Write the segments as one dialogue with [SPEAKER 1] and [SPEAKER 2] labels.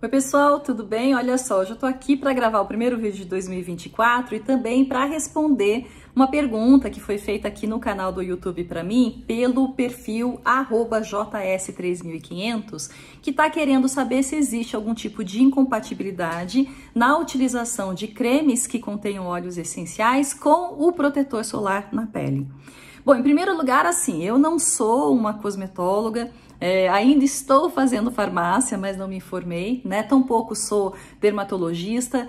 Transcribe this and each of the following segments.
[SPEAKER 1] Oi pessoal, tudo bem? Olha só, hoje eu tô aqui para gravar o primeiro vídeo de 2024 e também para responder uma pergunta que foi feita aqui no canal do YouTube para mim pelo perfil @js3500, que está querendo saber se existe algum tipo de incompatibilidade na utilização de cremes que contenham óleos essenciais com o protetor solar na pele. Bom, em primeiro lugar, assim, eu não sou uma cosmetóloga, ainda estou fazendo farmácia, mas não me formei, né? Tampouco sou dermatologista,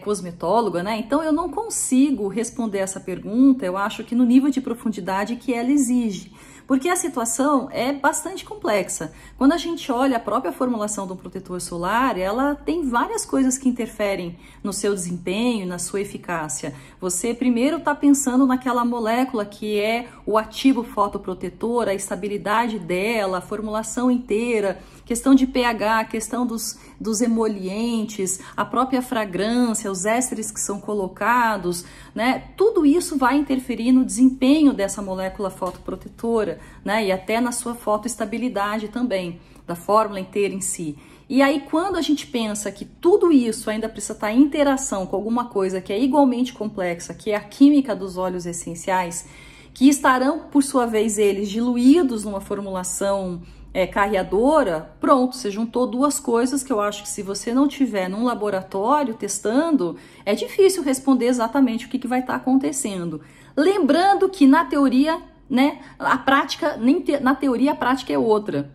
[SPEAKER 1] cosmetóloga, né? Então eu não consigo responder essa pergunta, eu acho que no nível de profundidade que ela exige. Porque a situação é bastante complexa. Quando a gente olha a própria formulação do protetor solar, ela tem várias coisas que interferem no seu desempenho, na sua eficácia. Você primeiro está pensando naquela molécula que é o ativo fotoprotetor, a estabilidade dela, a formulação inteira, questão de pH, questão dos emolientes, a própria fragrância, os ésteres que são colocados, né? Tudo isso vai interferir no desempenho dessa molécula fotoprotetora, né? E até na sua fotoestabilidade também, da fórmula inteira em si. E aí, quando a gente pensa que tudo isso ainda precisa estar em interação com alguma coisa que é igualmente complexa, que é a química dos óleos essenciais, que estarão, por sua vez, eles diluídos numa formulação carreadora, pronto, você juntou duas coisas que eu acho que se você não tiver num laboratório testando, é difícil responder exatamente o que vai estar acontecendo. Lembrando que na teoria, né, a prática, na teoria a prática é outra.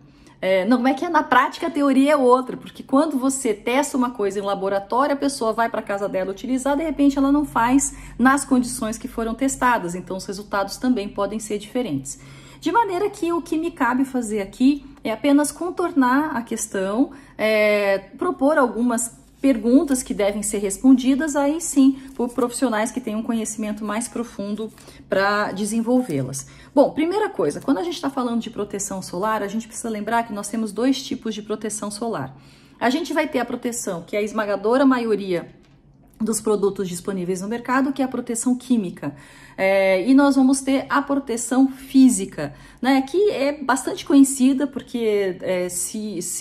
[SPEAKER 1] Não é que na prática a teoria é outra, porque quando você testa uma coisa em laboratório, a pessoa vai para casa dela utilizar, de repente ela não faz nas condições que foram testadas, então os resultados também podem ser diferentes. De maneira que o que me cabe fazer aqui é apenas contornar a questão, propor algumas perguntas que devem ser respondidas, aí sim, por profissionais que tenham um conhecimento mais profundo para desenvolvê-las. Bom, primeira coisa, quando a gente está falando de proteção solar, a gente precisa lembrar que nós temos dois tipos de proteção solar. A gente vai ter a proteção, que é a esmagadora maioria dos produtos disponíveis no mercado, que é a proteção química. E nós vamos ter a proteção física, né, que é bastante conhecida porque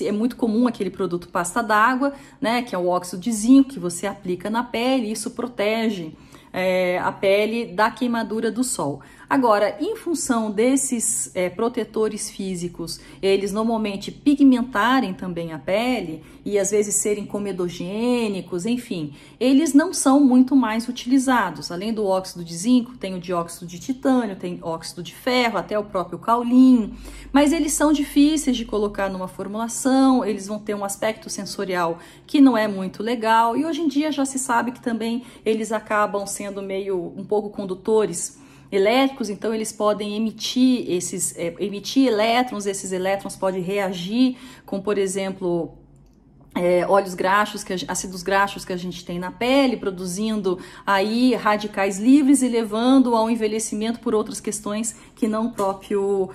[SPEAKER 1] é muito comum aquele produto pasta d'água, né, que é o óxido de zinco que você aplica na pele, e isso protege a pele da queimadura do sol. Agora, em função desses protetores físicos, eles normalmente pigmentarem também a pele e às vezes serem comedogênicos, enfim, eles não são muito mais utilizados. Além do óxido de zinco, tem o dióxido de titânio, tem óxido de ferro, até o próprio caulim, mas eles são difíceis de colocar numa formulação, eles vão ter um aspecto sensorial que não é muito legal, e hoje em dia já se sabe que também eles acabam sendo um pouco condutores elétricos, então eles podem emitir elétrons, esses elétrons podem reagir com, por exemplo, óleos graxos, ácidos graxos que a gente tem na pele, produzindo aí radicais livres e levando ao envelhecimento por outras questões que não o próprio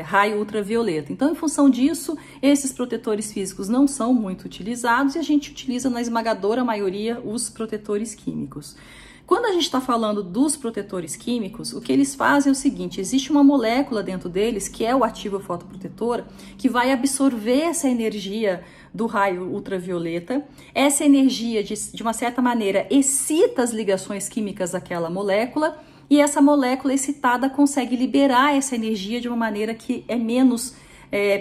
[SPEAKER 1] raio ultravioleta. Então, em função disso, esses protetores físicos não são muito utilizados e a gente utiliza na esmagadora maioria os protetores químicos. Quando a gente está falando dos protetores químicos, o que eles fazem é o seguinte: existe uma molécula dentro deles, que é o ativo fotoprotetor, que vai absorver essa energia do raio ultravioleta. Essa energia, de uma certa maneira, excita as ligações químicas daquela molécula, e essa molécula excitada consegue liberar essa energia de uma maneira que é menos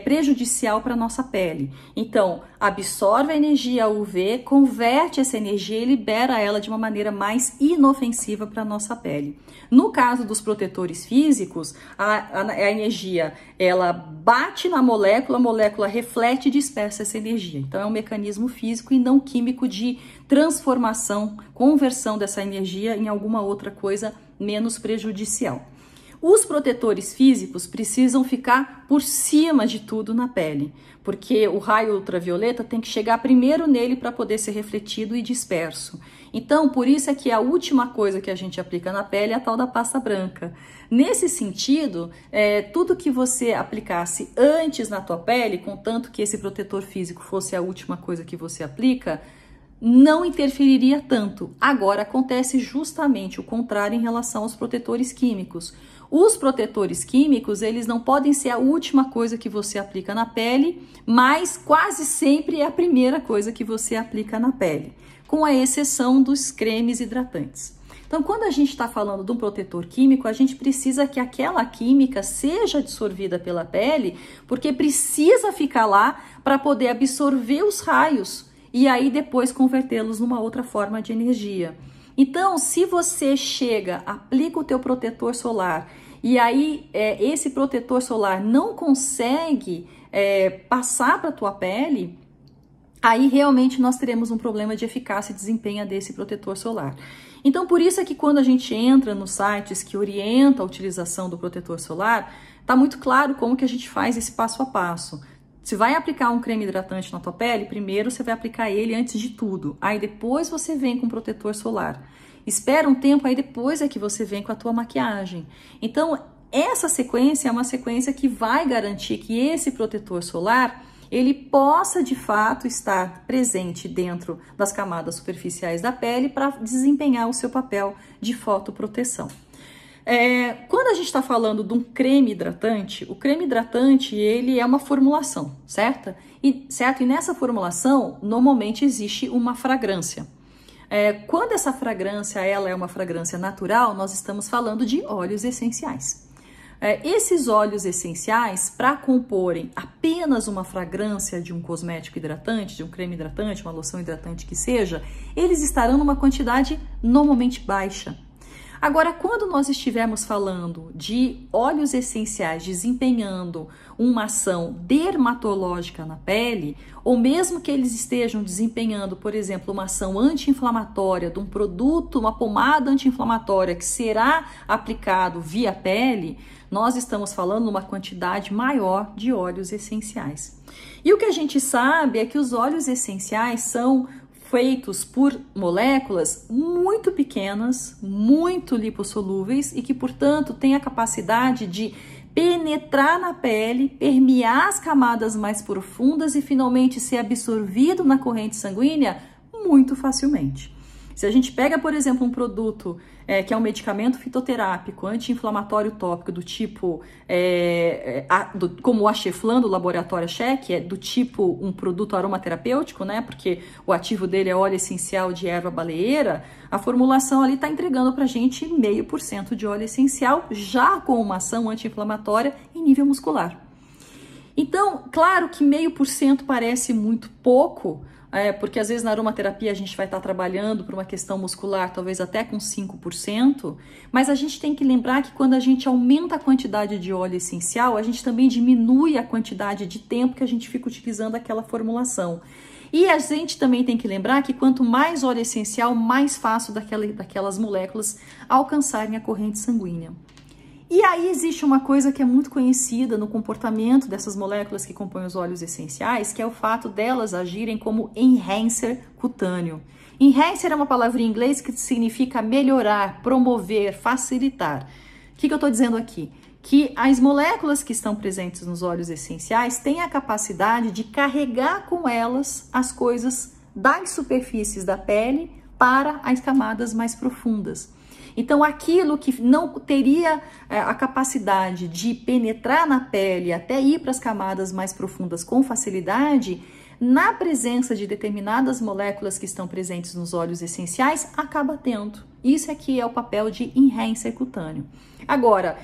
[SPEAKER 1] prejudicial para a nossa pele. Então, absorve a energia UV, converte essa energia e libera ela de uma maneira mais inofensiva para a nossa pele. No caso dos protetores físicos, a energia ela bate na molécula, a molécula reflete e dispersa essa energia. Então, é um mecanismo físico e não químico de transformação, conversão dessa energia em alguma outra coisa menos prejudicial. Os protetores físicos precisam ficar por cima de tudo na pele, porque o raio ultravioleta tem que chegar primeiro nele para poder ser refletido e disperso. Então, por isso é que a última coisa que a gente aplica na pele é a tal da pasta branca. Nesse sentido, tudo que você aplicasse antes na tua pele, contanto que esse protetor físico fosse a última coisa que você aplica, não interferiria tanto. Agora, acontece justamente o contrário em relação aos protetores químicos. Os protetores químicos, eles não podem ser a última coisa que você aplica na pele, mas quase sempre é a primeira coisa que você aplica na pele, com a exceção dos cremes hidratantes. Então, quando a gente está falando de um protetor químico, a gente precisa que aquela química seja absorvida pela pele, porque precisa ficar lá para poder absorver os raios e aí depois convertê-los numa outra forma de energia. Então, se você chega, aplica o teu protetor solar e aí esse protetor solar não consegue passar para a tua pele, aí realmente nós teremos um problema de eficácia e desempenho desse protetor solar. Então, por isso é que quando a gente entra nos sites que orientam a utilização do protetor solar, tá muito claro como que a gente faz esse passo a passo. Se vai aplicar um creme hidratante na tua pele, primeiro você vai aplicar ele antes de tudo. Aí depois você vem com protetor solar. Espera um tempo, aí depois é que você vem com a tua maquiagem. Então, essa sequência é uma sequência que vai garantir que esse protetor solar ele possa de fato estar presente dentro das camadas superficiais da pele para desempenhar o seu papel de fotoproteção. Quando a gente está falando de um creme hidratante, o creme hidratante ele é uma formulação, certo? E nessa formulação normalmente existe uma fragrância. Quando essa fragrância ela é uma fragrância natural, nós estamos falando de óleos essenciais. Esses óleos essenciais, para comporem apenas uma fragrância de um cosmético hidratante, de um creme hidratante, uma loção hidratante que seja, eles estarão numa quantidade normalmente baixa. Agora, quando nós estivermos falando de óleos essenciais desempenhando uma ação dermatológica na pele, ou mesmo que eles estejam desempenhando, por exemplo, uma ação anti-inflamatória de um produto, uma pomada anti-inflamatória que será aplicado via pele, nós estamos falando numa quantidade maior de óleos essenciais. E o que a gente sabe é que os óleos essenciais são feitos por moléculas muito pequenas, muito lipossolúveis e que, portanto, têm a capacidade de penetrar na pele, permear as camadas mais profundas e finalmente ser absorvido na corrente sanguínea muito facilmente. Se a gente pega, por exemplo, um produto que é um medicamento fitoterápico anti-inflamatório tópico do tipo, como o Acheflan do laboratório Check, é do tipo um produto aromaterapêutico, né? Porque o ativo dele é óleo essencial de erva baleeira, a formulação ali está entregando para a gente 0,5% de óleo essencial, já com uma ação anti-inflamatória em nível muscular. Então, claro que 0,5% parece muito pouco, porque às vezes na aromaterapia a gente vai estar trabalhando por uma questão muscular, talvez até com 5%, mas a gente tem que lembrar que quando a gente aumenta a quantidade de óleo essencial, a gente também diminui a quantidade de tempo que a gente fica utilizando aquela formulação. E a gente também tem que lembrar que quanto mais óleo essencial, mais fácil daquelas moléculas alcançarem a corrente sanguínea. E aí existe uma coisa que é muito conhecida no comportamento dessas moléculas que compõem os óleos essenciais, que é o fato delas agirem como enhancer cutâneo. Enhancer é uma palavra em inglês que significa melhorar, promover, facilitar. O que eu estou dizendo aqui? Que as moléculas que estão presentes nos óleos essenciais têm a capacidade de carregar com elas as coisas das superfícies da pele para as camadas mais profundas. Então, aquilo que não teria a capacidade de penetrar na pele até ir para as camadas mais profundas com facilidade, na presença de determinadas moléculas que estão presentes nos óleos essenciais, acaba tendo. Isso aqui é o papel de enhancer cutâneo. Agora,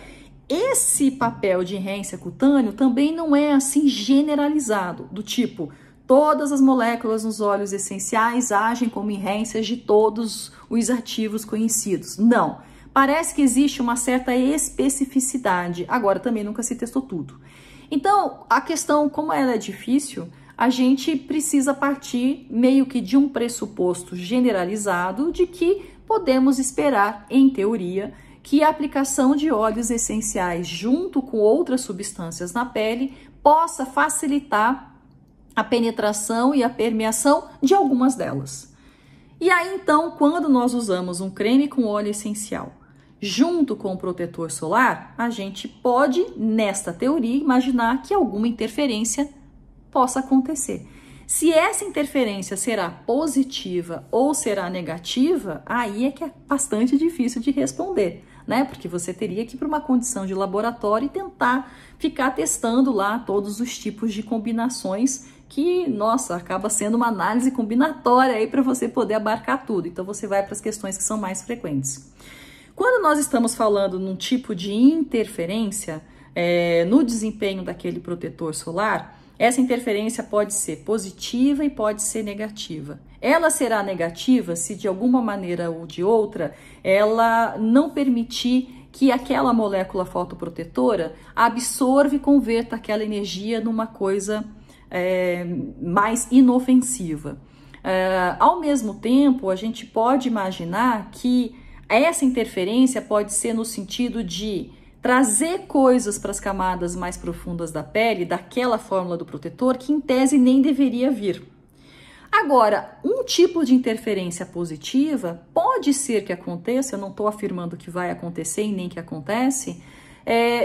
[SPEAKER 1] esse papel de enhancer cutâneo também não é assim generalizado, do tipo, todas as moléculas nos óleos essenciais agem como enhancers de todos os ativos conhecidos. Não, parece que existe uma certa especificidade, agora também nunca se testou tudo. Então, a questão, como ela é difícil, a gente precisa partir meio que de um pressuposto generalizado de que podemos esperar, em teoria, que a aplicação de óleos essenciais junto com outras substâncias na pele possa facilitar a penetração e a permeação de algumas delas. E aí, então, quando nós usamos um creme com óleo essencial junto com o protetor solar, a gente pode, nesta teoria, imaginar que alguma interferência possa acontecer. Se essa interferência será positiva ou será negativa, aí é que é bastante difícil de responder. né? Porque você teria que ir para uma condição de laboratório e tentar ficar testando lá todos os tipos de combinações que, nossa, acaba sendo uma análise combinatória aí para você poder abarcar tudo. Então você vai para as questões que são mais frequentes. Quando nós estamos falando num tipo de interferência no desempenho daquele protetor solar, essa interferência pode ser positiva e pode ser negativa. Ela será negativa se de alguma maneira ou de outra ela não permitir que aquela molécula fotoprotetora absorva e converta aquela energia numa coisa mais inofensiva. Ao mesmo tempo, a gente pode imaginar que essa interferência pode ser no sentido de trazer coisas para as camadas mais profundas da pele, daquela fórmula do protetor, que em tese nem deveria vir. Agora, um tipo de interferência positiva pode ser que aconteça, eu não estou afirmando que vai acontecer e nem que acontece,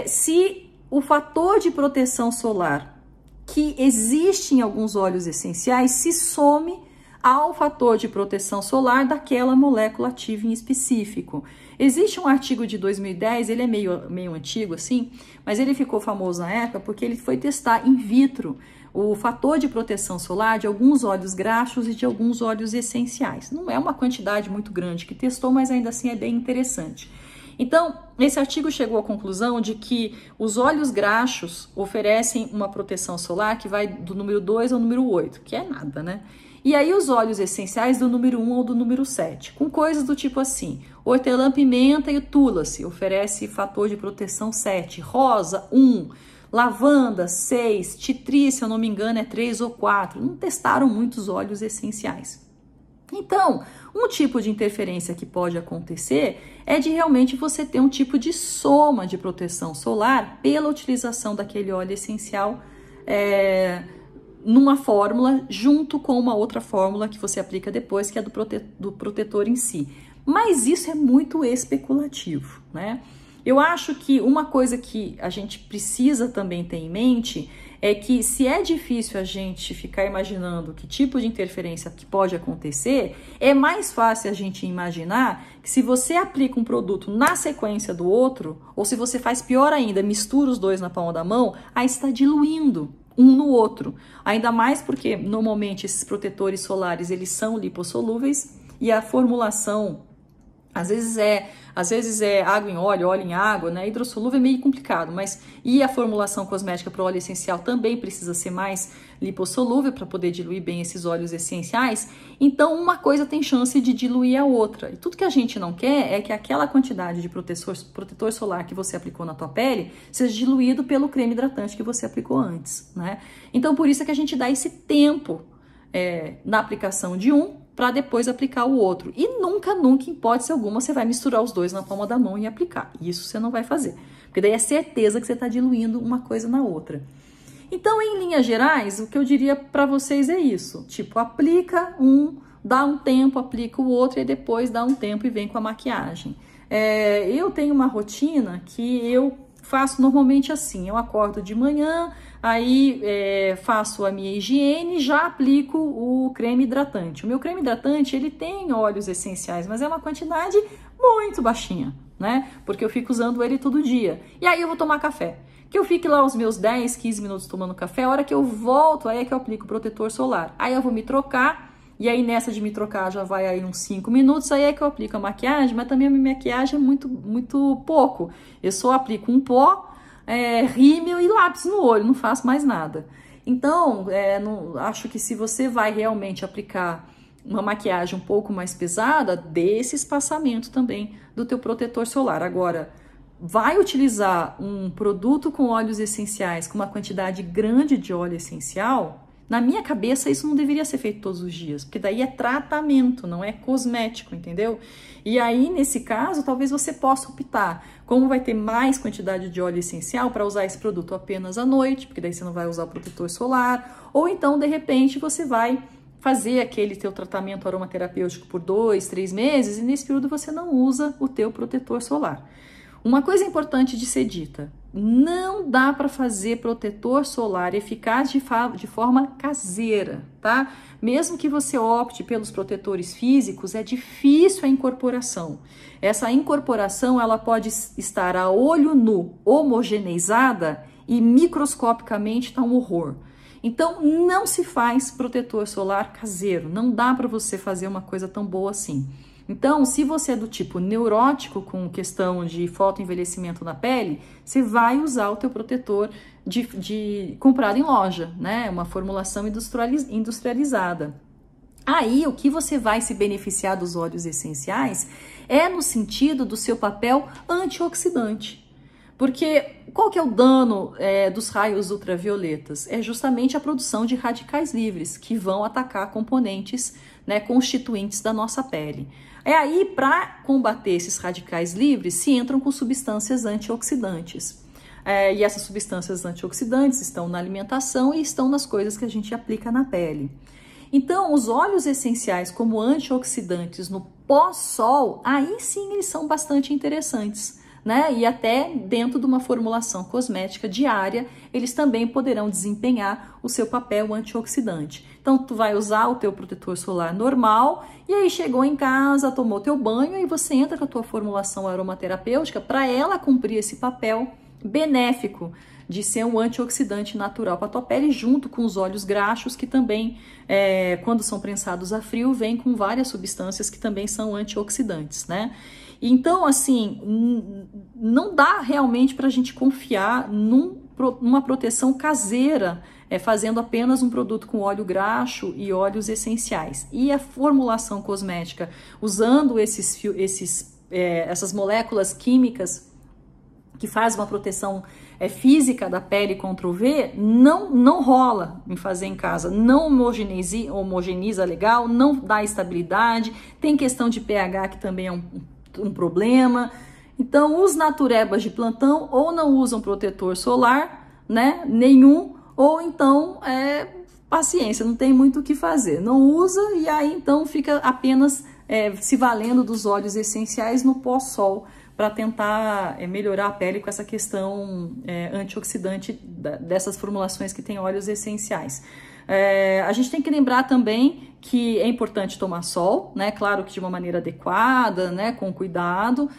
[SPEAKER 1] se o fator de proteção solar que existe em alguns óleos essenciais se some ao fator de proteção solar daquela molécula ativa em específico. Existe um artigo de 2010, ele é meio antigo assim, mas ele ficou famoso na época porque ele foi testar in vitro o fator de proteção solar de alguns óleos graxos e de alguns óleos essenciais. Não é uma quantidade muito grande que testou, mas ainda assim é bem interessante. Então, esse artigo chegou à conclusão de que os óleos graxos oferecem uma proteção solar que vai do número 2 ao número 8, que é nada, né? E aí os óleos essenciais do número 1 ao do número 7, com coisas do tipo assim, hortelã-pimenta e túlace oferece fator de proteção 7, rosa 1, lavanda 6, titri, se eu não me engano, é 3 ou 4. Não testaram muitos óleos essenciais. Então, um tipo de interferência que pode acontecer é de realmente você ter um tipo de soma de proteção solar pela utilização daquele óleo essencial numa fórmula junto com uma outra fórmula que você aplica depois, que é do protetor em si. Mas isso é muito especulativo, né? Eu acho que uma coisa que a gente precisa também ter em mente é que se é difícil a gente ficar imaginando que tipo de interferência que pode acontecer, é mais fácil a gente imaginar que se você aplica um produto na sequência do outro, ou se você faz pior ainda, mistura os dois na palma da mão, aí está diluindo um no outro. Ainda mais porque normalmente esses protetores solares eles são lipossolúveis e a formulação às vezes é água em óleo, óleo em água, né? Hidrossolúvel é meio complicado, e a formulação cosmética para óleo essencial também precisa ser mais lipossolúvel para poder diluir bem esses óleos essenciais. Então, uma coisa tem chance de diluir a outra. E tudo que a gente não quer é que aquela quantidade de protetor solar que você aplicou na tua pele seja diluído pelo creme hidratante que você aplicou antes, né? Então, por isso é que a gente dá esse tempo na aplicação de um para depois aplicar o outro. E nunca, em hipótese alguma, você vai misturar os dois na palma da mão e aplicar. Isso você não vai fazer. Porque daí é certeza que você está diluindo uma coisa na outra. Então, em linhas gerais, o que eu diria para vocês é isso. Tipo, aplica um, dá um tempo, aplica o outro e depois dá um tempo e vem com a maquiagem. Eu tenho uma rotina que eu faço normalmente assim. Eu acordo de manhã, aí faço a minha higiene e já aplico o creme hidratante. O meu creme hidratante, ele tem óleos essenciais, mas é uma quantidade muito baixinha, né? Porque eu fico usando ele todo dia. E aí eu vou tomar café. Que eu fique lá os meus 10, 15 minutos tomando café, a hora que eu volto, aí é que eu aplico o protetor solar. Aí eu vou me trocar, e aí nessa de me trocar já vai aí uns 5 minutos, aí é que eu aplico a maquiagem, mas também a minha maquiagem é muito pouco. Eu só aplico um pó, rímel e lápis no olho, não faço mais nada. Então, acho que se você vai realmente aplicar uma maquiagem um pouco mais pesada, dê esse espaçamento também do teu protetor solar. Agora, vai utilizar um produto com óleos essenciais, com uma quantidade grande de óleo essencial, na minha cabeça isso não deveria ser feito todos os dias, porque daí é tratamento, não é cosmético, entendeu? E aí, nesse caso, talvez você possa optar, como vai ter mais quantidade de óleo essencial, para usar esse produto apenas à noite, porque daí você não vai usar o protetor solar, ou então, de repente, você vai fazer aquele teu tratamento aromaterapêutico por 2, 3 meses, e nesse período você não usa o teu protetor solar. Uma coisa importante de ser dita: não dá para fazer protetor solar eficaz de forma caseira, tá? Mesmo que você opte pelos protetores físicos, é difícil a incorporação. Essa incorporação, ela pode estar a olho nu homogeneizada e microscopicamente está um horror. Então, não se faz protetor solar caseiro, não dá para você fazer uma coisa tão boa assim. Então, se você é do tipo neurótico com questão de fotoenvelhecimento na pele, você vai usar o teu protetor comprado em loja, né? Uma formulação industrializada. Aí, o que você vai se beneficiar dos óleos essenciais é no sentido do seu papel antioxidante. Porque qual que é o dano dos raios ultravioletas? É justamente a produção de radicais livres, que vão atacar componentes, né, constituintes da nossa pele. É aí, para combater esses radicais livres, se entram com substâncias antioxidantes. E essas substâncias antioxidantes estão na alimentação e estão nas coisas que a gente aplica na pele. Então, os óleos essenciais como antioxidantes no pós-sol, aí sim eles são bastante interessantes, né? E até dentro de uma formulação cosmética diária, eles também poderão desempenhar o seu papel antioxidante. Então, tu vai usar o teu protetor solar normal e aí chegou em casa, tomou teu banho e você entra com a tua formulação aromaterapêutica para ela cumprir esse papel benéfico de ser um antioxidante natural para a tua pele, junto com os óleos graxos, que também, quando são prensados a frio, vêm com várias substâncias que também são antioxidantes, né? Então, assim, não dá realmente para a gente confiar numa proteção caseira, fazendo apenas um produto com óleo graxo e óleos essenciais. E a formulação cosmética, usando essas moléculas químicas que faz uma proteção física da pele contra o UV, não rola em fazer em casa, não homogeneiza legal, não dá estabilidade, tem questão de pH que também é um problema. Então, os naturebas de plantão ou não usam protetor solar, né, nenhum, ou então paciência, não tem muito o que fazer, não usa e aí então fica apenas se valendo dos óleos essenciais no pós-sol, para tentar melhorar a pele com essa questão antioxidante dessas formulações que têm óleos essenciais. A gente tem que lembrar também que é importante tomar sol, né? Claro que de uma maneira adequada, né? Com cuidado,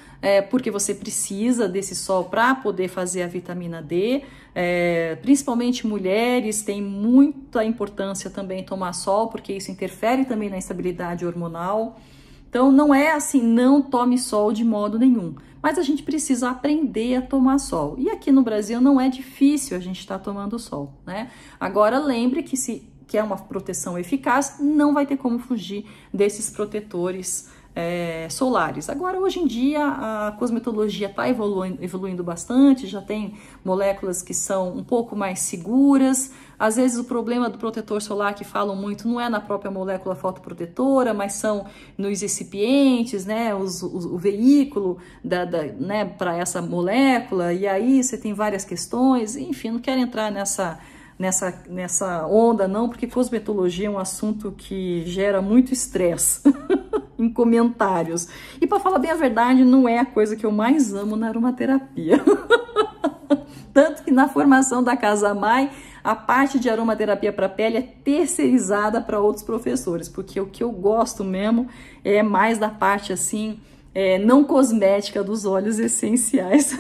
[SPEAKER 1] porque você precisa desse sol para poder fazer a vitamina D. Principalmente mulheres, tem muita importância também tomar sol, porque isso interfere também na estabilidade hormonal. Então, não é assim, não tome sol de modo nenhum, mas a gente precisa aprender a tomar sol. E aqui no Brasil não é difícil a gente estar tomando sol, né? Agora, lembre que se quer uma proteção eficaz, não vai ter como fugir desses protetores solares. Agora, hoje em dia, a cosmetologia está evoluindo bastante, já tem moléculas que são um pouco mais seguras. Às vezes o problema do protetor solar que falam muito não é na própria molécula fotoprotetora, mas são nos recipientes, né, o veículo né, para essa molécula, e aí você tem várias questões, enfim, não quero entrar nessa onda não, porque cosmetologia é um assunto que gera muito estresse em comentários. E para falar bem a verdade, não é a coisa que eu mais amo na aromaterapia. Tanto que na formação da Casa Mai, a parte de aromaterapia para pele é terceirizada para outros professores, porque o que eu gosto mesmo é mais da parte assim, não cosmética dos óleos essenciais.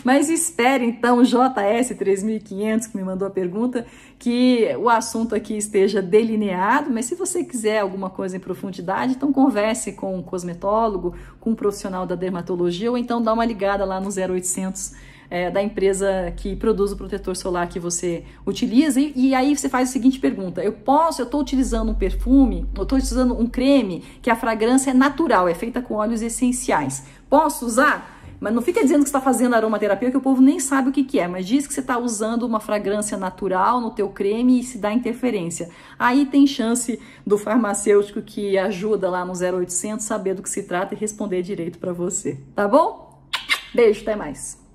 [SPEAKER 1] Mas espere então, JS 3500, que me mandou a pergunta, que o assunto aqui esteja delineado, mas se você quiser alguma coisa em profundidade, então converse com um cosmetólogo, com um profissional da dermatologia, ou então dá uma ligada lá no 0800 da empresa que produz o protetor solar que você utiliza, e aí você faz a seguinte pergunta: eu estou utilizando um perfume, eu estou utilizando um creme que a fragrância é natural, é feita com óleos essenciais, posso usar? Mas não fica dizendo que você está fazendo aromaterapia, que o povo nem sabe o que é, mas diz que você está usando uma fragrância natural no teu creme e se dá interferência. Aí tem chance do farmacêutico que ajuda lá no 0800 saber do que se trata e responder direito para você, tá bom? Beijo, até mais!